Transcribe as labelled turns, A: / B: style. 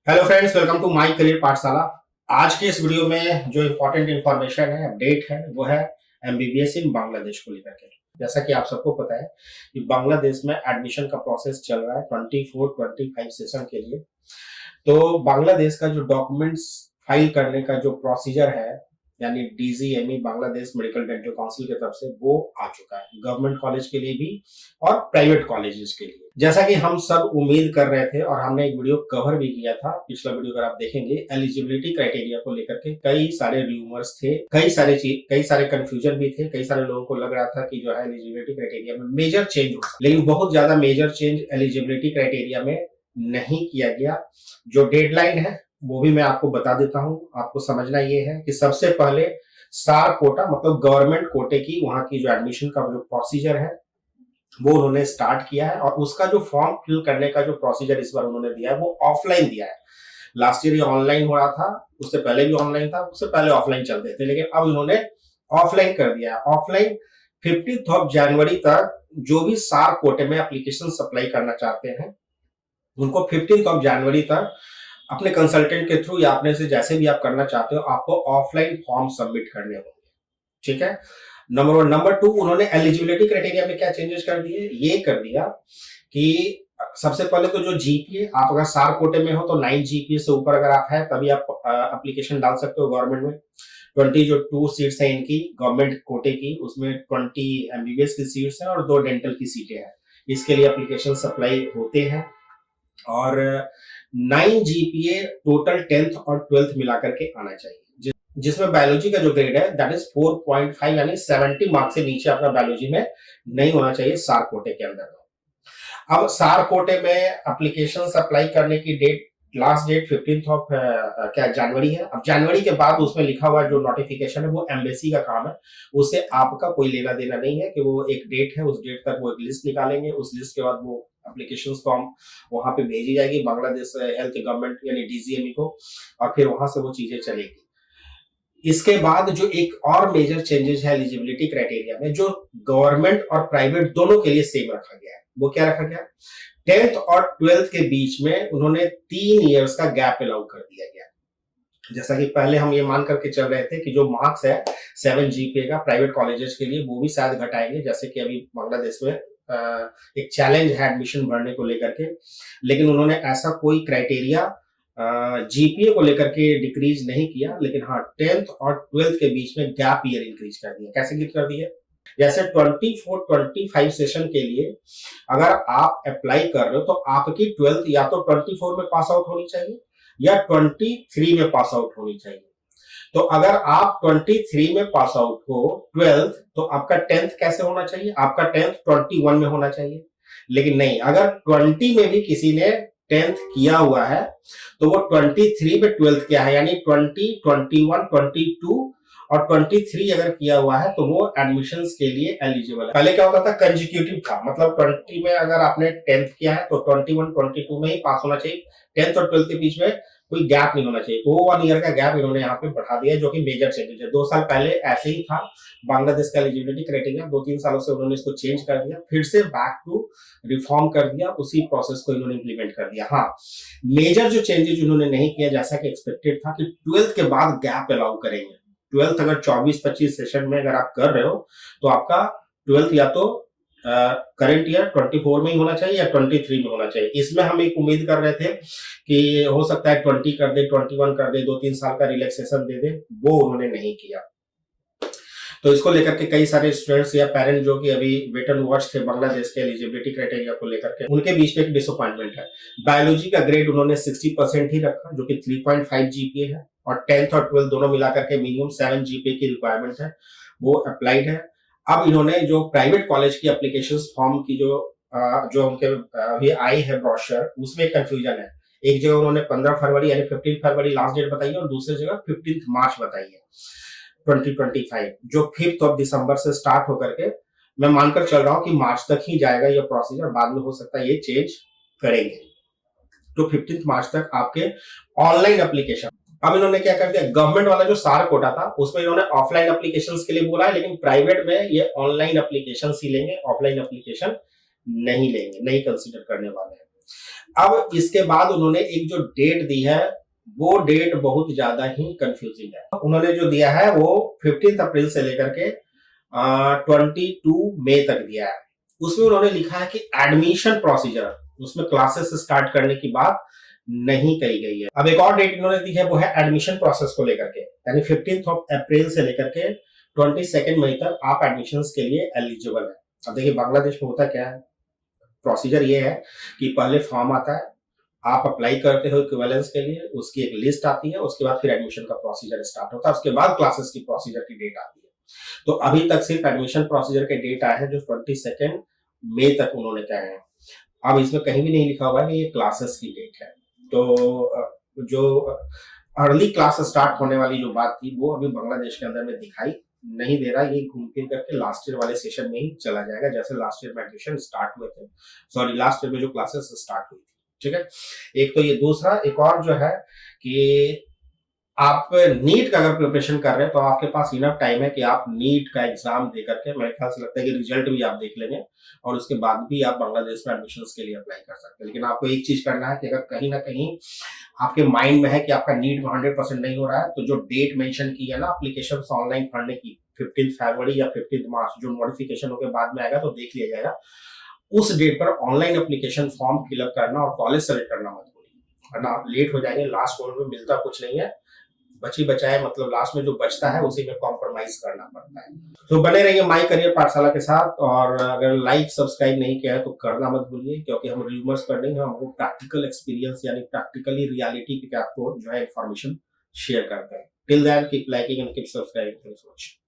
A: Hello friends, welcome to my career Pathshala. आज के इस वीडियो में जो इम्पोर्टेंट इन्फॉर्मेशन है, अपडेट है, वो है एमबीबीएस इन बांग्लादेश को लेकर के। जैसा कि आप सबको पता है कि बांग्लादेश में एडमिशन का प्रोसेस चल रहा है 24-25 सेशन के लिए। तो बांग्लादेश का जो डॉक्यूमेंट्स फाइल करने का जो प्रोसीजर है, यानी DGME Bangladesh medical dental council की तरफ से, वो आ चुका है गवर्नमेंट कॉलेज के लिए भी और प्राइवेट कॉलेजेस के लिए। जैसा कि हम सब उम्मीद कर रहे थे और हमने एक वीडियो कवर भी किया था, पिछला वीडियो अगर आप देखेंगे, एलिजिबिलिटी क्राइटेरिया को लेकर के कई सारे रूमर्स थे, कई सारे कंफ्यूजन भी थे। कई सारे लोगों को लग रहा था कि जो है एलिजिबिलिटी क्राइटेरिया में मेजर चेंज होगा, लेकिन बहुत ज्यादा मेजर चेंज एलिजिबिलिटी क्राइटेरिया में नहीं किया गया। जो डेडलाइन है वो भी मैं आपको बता देता हूं। आपको समझना ये है कि सबसे पहले सार कोटा मतलब गवर्नमेंट कोटे की वहां की जो एडमिशन का जो प्रोसीजर है वो उन्होंने स्टार्ट किया है, और उसका जो फॉर्म फिल करने का जो प्रोसीजर इस बार उन्होंने दिया है वो ऑफलाइन दिया है। लास्ट ईयर ये ऑनलाइन हो रहा था, उससे पहले भी ऑनलाइन था, उससे पहले ऑफलाइन चलते थे, लेकिन अब इन्होंने ऑफलाइन कर दिया है। ऑफलाइन 15 जनवरी तक जो भी सार कोटे में एप्लीकेशन सप्लाई करना चाहते हैं उनको 15 जनवरी तक अपने कंसल्टेंट के थ्रू या अपने से जैसे भी आप करना चाहते हो, आपको ऑफलाइन फॉर्म सबमिट करने होंगे। ठीक है, नंबर वन। नंबर टू, उन्होंने एलिजिबिलिटी क्राइटेरिया में क्या चेंजेस कर दिए, ये कर दिया कि सबसे पहले तो जो जीपीए, आप अगर सार कोटे में हो तो 9 जीपीए से ऊपर अगर आप है तभी आप एप्लीकेशन डाल सकते हो गवर्नमेंट में। 20 जो 2 सीट्स है इनकी गवर्नमेंट कोटे की, उसमें 20 एमबीबीएस की सीट्स है और 2 डेंटल की सीटें हैं। इसके लिए एप्लीकेशन सप्लाई होते हैं। और 9 जीपीए टोटल 10th और 12th मिलाकर के आना चाहिए, जिसमें बायोलॉजी का जो ग्रेड है दैट इज 4.5, यानी 70 मार्क्स से नीचे अपना बायोलॉजी में नहीं होना चाहिए सार कोटे के अंदर। अब सार कोटे में एप्लीकेशन अप्लाई करने की डेट, लास्ट डेट 15 ऑफ क्या जनवरी है। अब जनवरी के बाद उसमें लिखा हुआ जो नोटिफिकेशन है वो एम्बेसी का काम है, उससे आपका कोई लेना देना नहीं है। कि वो एक डेट है, उस डेट तक वो एक लिस्ट निकालेंगे, उस लिस्ट के बाद वो एप्लीकेशन फॉर्म वहां पे भेजी जाएगी बांग्लादेश हेल्थ गवर्नमेंट यानी डीजीएमई को, और फिर वहां से वो चीजें चलेगी। इसके बाद जो एक और मेजर चेंजेस है एलिजिबिलिटी क्राइटेरिया में, जो गवर्नमेंट और प्राइवेट दोनों के लिए सेम रखा गया है, वो क्या रखा गया, 10th और 12th के बीच में उन्होंने 3 इयर्स का गैप अलाउ कर दिया गया। जैसा कि पहले हम ये मान करके चल रहे थे कि जो मार्क्स है 7 जीपीए का प्राइवेट कॉलेजेस के लिए, वो भी शायद घटाएंगे, जैसे कि अभी बांग्लादेश में एक चैलेंज है एडमिशन बढ़ने को लेकर के। लेकिन उन्होंने ऐसा कोई क्राइटेरिया जीपीए को लेकर के डिक्रीज नहीं किया, लेकिन हाँ 10th और 12th के बीच में गैप ईयर इंक्रीज कर दिया। कैसे गिर कर दिया, जैसे 24-25 सेशन के लिए अगर आप अप्लाई कर रहे हो तो आपकी 12th या तो 24 में पास आउट होनी चाहिए या 23 में पास आउट होनी चाहिए। तो अगर आप 23 में पास आउट हो 12th, तो आपका 10th कैसे होना चाहिए, आपका 10th 21 में होना चाहिए। लेकिन नहीं, अगर 20 में भी किसी ने 10th किया हुआ है तो वो 23 में 12th किया है, यानी 20, 21, 22 और 23 अगर किया हुआ है तो वो एडमिशंस के लिए एलिजिबल है। पहले क्या होता था, कंजिक्यूटिव था, मतलब 20 में अगर आपने 10th किया है तो 21, 22 में ही पास होना चाहिए, 10th और 12th के बीच में कोई गैप नहीं होना चाहिए। तो 1 ईयर का गैप इन्होंने यहाँ पे बढ़ा दिया, जो कि मेजर चेंजेस है। 2 साल पहले ऐसे ही था बांग्लादेश का एलिजिबिलिटी क्राइटेरिया, 2-3 सालों से उन्होंने इसको चेंज कर दिया, फिर से बैक टू रिफॉर्म कर दिया, उसी प्रोसेस को इन्होंने इंप्लीमेंट कर दिया। हाँ, मेजर जो चेंजेस उन्होंने नहीं किया, जैसा कि एक्सपेक्टेड था कि 12th के बाद गैप अलाउ करेंगे। 12th अगर 24-25 सेशन में अगर आप कर रहे हो तो आपका 12th या तो करंट ईयर 24 में ही होना चाहिए या 23 में होना चाहिए। इसमें हम एक उम्मीद कर रहे थे कि हो सकता है 20 कर दे, 21 कर दे, 2-3 साल का रिलैक्सेशन दे दे, वो उन्होंने नहीं किया। तो इसको लेकर के कई सारे स्टूडेंट्स या पेरेंट जो कि अभी वेट एंड वॉच थे बांग्लादेश के एलिजिबिलिटी क्राइटेरिया को लेकर के, उनके बीच में एक डिसअपॉइंटमेंट है। बायोलॉजी का ग्रेड उन्होंने 60% ही रखा, जो कि 3.5 जीपीए है, और 10th और 12th दोनों मिलाकर के मिनिमम 7 जीपीए की रिक्वायरमेंट है, वो अप्लाइड है। अब इन्होंने जो प्राइवेट कॉलेज की एप्लीकेशन फॉर्म की जो उनके अभी आई है ब्रोशर, उसमें कंफ्यूजन है। एक जगह उन्होंने 15 फरवरी यानी 15 फरवरी लास्ट डेट बताई है, और दूसरी जगह 15 मार्च बताई है 2025, जो 5 दिसंबर से स्टार्ट होकर के मैं मानकर चल रहा हूं कि मार्च तक ही जाएगा ये प्रोसीजर, बाद में हो सकता है ये चेंज करेंगे। तो 15 मार्च तक आपके ऑनलाइन एप्लीकेशन। अब इन्होंने क्या कर दिया, गवर्नमेंट वाला जो सार कोटा था उसमें इन्होंने ऑफलाइन एप्लीकेशंस के लिए बोला है, लेकिन प्राइवेट में ये ऑनलाइन एप्लीकेशंस ही लेंगे, ऑफलाइन एप्लीकेशन नहीं लेंगे, नहीं कंसीडर करने वाले हैं। अब इसके बाद उन्होंने एक जो डेट दी है वो डेट बहुत ज्यादा ही कंफ्यूजिंग है। उन्होंने जो दिया है वो 15 अप्रैल से लेकर के 22 मई तक दिया है। उसमें उन्होंने लिखा है कि एडमिशन प्रोसीजर, उसमें क्लासेस स्टार्ट करने की बात नहीं कही गई है। अब एक और डेट इन्होंने दी है वो है एडमिशन प्रोसेस को लेकर के, यानी 15 अप्रैल से लेकर के 22 मई तक आप एडमिशन के लिए एलिजिबल है। अब देखिए बांग्लादेश में होता क्या है, प्रोसीजर ये है कि पहले फॉर्म आता है, आप अप्लाई करते हो इक्विवेलेंस के लिए, उसकी एक लिस्ट आती है, उसके बाद फिर एडमिशन का प्रोसीजर स्टार्ट होता है, उसके बाद क्लासेस की प्रोसीजर की डेट आती है। तो अभी तक सिर्फ एडमिशन प्रोसीजर के डेट आए हैं जो 22 मई तक उन्होंने कहे हैं। अब इसमें कहीं भी नहीं लिखा हुआ है कि ये क्लासेस की डेट है। तो जो अर्ली क्लास स्टार्ट होने वाली जो बात थी वो अभी बांग्लादेश के अंदर में दिखाई नहीं दे रहा। ये घूम फिर करके लास्ट ईयर वाले सेशन में ही चला जाएगा, जैसे लास्ट ईयर में एडमिशन स्टार्ट हुए थे, सॉरी लास्ट ईयर में जो क्लासेस स्टार्ट हुई थी। ठीक है, एक तो ये, दूसरा एक और जो है कि आप नीट का अगर प्रिपरेशन कर रहे हैं तो आपके पास इनफ टाइम है कि आप नीट का एग्जाम दे करके, मेरे ख्याल से लगता है कि रिजल्ट भी आप देख लेंगे और उसके बाद भी आप बांग्लादेश में एडमिशन के लिए अप्लाई कर सकते हैं। लेकिन आपको एक चीज करना है कि अगर कहीं ना कहीं आपके माइंड में है कि आपका नीट में 100% नहीं हो रहा है, तो जो डेट मेंशन की है ना एप्लीकेशन ऑनलाइन भरने की, 15 फरवरी या 15 मार्च, जो नोटिफिकेशन होकर बाद में आएगा तो देख लिया जाएगा, उस डेट पर ऑनलाइन एप्लीकेशन फॉर्म फिलअप करना और कॉलेज सेलेक्ट करना मत भूलिए, वरना आप लेट हो जाएंगे। लास्ट मोमेंट में मिलता कुछ नहीं है, बची बचाए मतलब लास्ट में जो बचता है उसी में कॉम्प्रोमाइज करना पड़ता है। तो बने रहिए माई करियर पाठशाला के साथ, और अगर लाइक सब्सक्राइब नहीं किया है तो करना मत भूलिए, क्योंकि हम रूमर्स पर नहीं, हम प्रैक्टिकल एक्सपीरियंस यानी प्रैक्टिकली रियलिटी के आपको जो है इन्फॉर्मेशन शेयर करते हैं। Till then keep liking and keep subscribing. Thanks for watching.